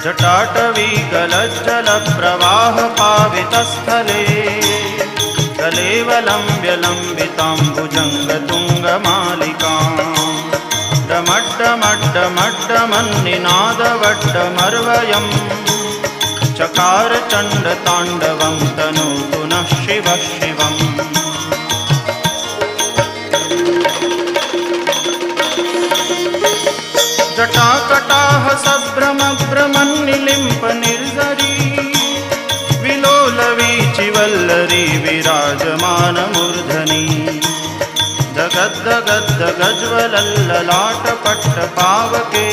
जटाटवी गलज्जलप्रवाह पावितस्थले कलेवलम्ब्यलम्बिताम्बुजङ्गतुङ्गमालिकाम् डमड्डमड्डमड्डमन्निनादवड्डमर्वयम् चकार चण्डताण्डवं तनोतु नः शिवः शिवम्। जटाकटाह सभ्रमभ्रमन्निलिम्प निर्झरी विलोलवीचिवल्लरी विराजमानमूर्धनि जगद्दगद्दगज्वलल्ललाटपट्टपावके